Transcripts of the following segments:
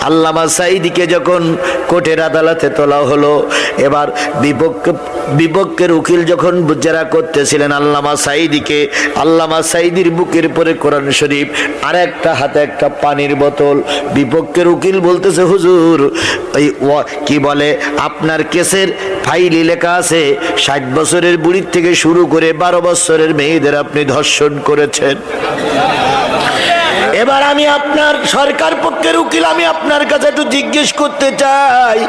আল্লামা সাঈদীকে যখন কোর্টের আদালতে তোলা হলো, এবার বিপক্ষের উকিল যখন জেরা করতেছিলেন আল্লামা সাঈদীকে, আল্লামা সাঈদীর বুকের পরে কোরআন শরীফ আর একটা হাতে একটা পানির বোতল। বিপক্ষের উকিল বলতেছে, হুজুর ওই কি বলে আপনার কেসের ফাইলে লেখা আছে 60 বছরের বুড়ির থেকে শুরু করে 12 বছরের মেয়েদের আপনি ধর্ষণ করেছেন। এবার আমি আপনার সরকার পক্ষের উকিল, আমি আপনার কাছে একটু জিজ্ঞেস করতে চাই,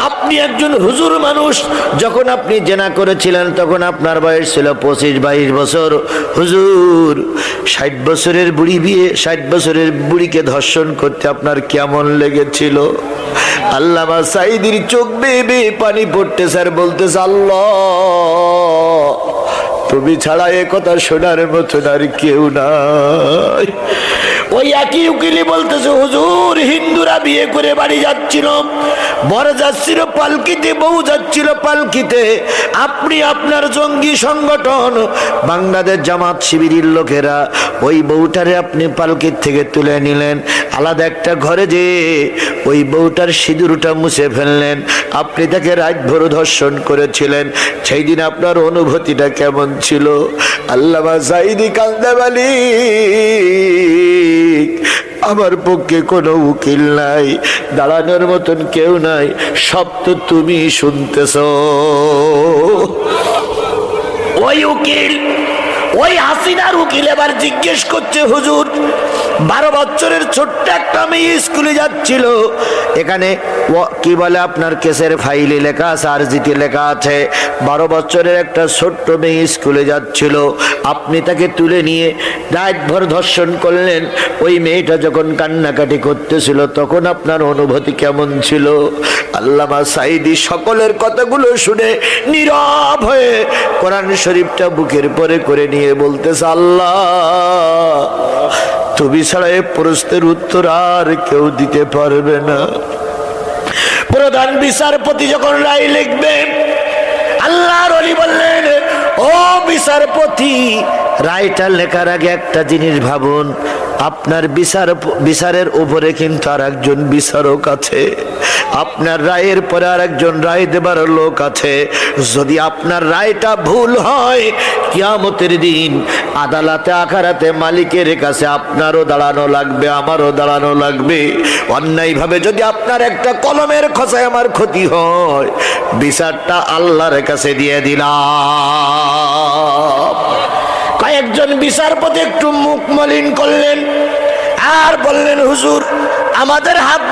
আপনি একজন হুজুর মানুষ, যখন আপনি জেনা করেছিলেন তখন আপনার বয়স ছিল 25-22 বছর। হুজুর 60 বছরের বুড়ি বিয়ে, 60 বছরের বুড়িকে ধর্ষণ করতে আপনার কেমন লেগেছিল? আল্লামা সাঈদীর চোখ বেয়ে বেয়ে পানি পড়তে স্যার বলতেছে, আল্লাহ তুমি ছাড়া এ কথা শোনার মতন আর কেউ নাই। ওই একই উকিলি বলতেছে, হুজুর হিন্দুরা বিয়ে করে বাড়ি যাচ্ছিল, বর যাচ্ছিল পালকিতে, বউ যাচ্ছিল পালকিতে, আপনি আপনার জঙ্গি সংগঠন বাংলাদেশ জামাত শিবিরের লোকেরা ওই বউটারে আপনি পালকির থেকে তুলে নিলেন, আলাদা একটা ঘরে যে ওই বউটার সিঁদুরটা মুছে ফেললেন, আপনি তাকে রাতভর ধর্ষণ করেছিলেন, সেই দিন আপনার অনুভূতিটা কেমন ছিল? আল্লামা সাঈদী কান্দে বলি, আমার পক্ষে কোনো উকিল নাই, দাঁড়ানোর মতন কেউ নাই, সব তো তুমি শুনতেছ। ওই উকিল, ওই হাসিনার উকিল এবার জিজ্ঞেস করছে, হুজুর 12 বছরের ছোট্ট একটা মেয়ে স্কুলে যাচ্ছিল, এখানে কি বলে আপনার কেসের ফাইলে লেখা আছে, আরজিতে লেখা আছে 12 বছরের একটা ছোট্ট মেয়ে স্কুলে যাচ্ছিল, আপনি তাকে তুলে নিয়ে রাতভর ধর্ষণ করলেন। ওই মেয়েটা যখন কান্নাকাটি করতেছিল তখন আপনার অনুভূতি কেমন ছিল? আল্লামা সাঈদী সকলের কথাগুলো শুনে নীরব হয়ে কোরআন শরীফটা বুকের পরে করে নিয়ে বলতেছে, আল্লাহ তুমি ছাড়া এই প্রশ্নের উত্তর আর কেউ দিতে পারবে না। প্রধান বিচারপতি যখন রায় লিখবে, আল্লাহর ওলি বললেন, ও বিচারপতি রায়টা লেখার আগে একটা জিনিস ভাবুন, আপনার বিচারের উপরে কিন্তু আর একজন বিচারক আছে, আপনার রায়ের পরে আর একজন রায় দেবার লোক আছে। যদি আপনার রায়টা ভুল হয়, কিয়ামতের দিন আদালতে আখারাতে মালিকের কাছে আপনারও দাঁড়ানো লাগবে, আমারও দাঁড়ানো লাগবে। অন্যায়ভাবে যদি আপনার একটা কলমের খোঁচায় আমার ক্ষতি হয়, বিচারটা আল্লাহর কাছে দিয়ে দিলাম। কয়েকজন বিচারপতি একটু মুখ মলিন করলেন আর বললেন, হুজুর আমাদের হাত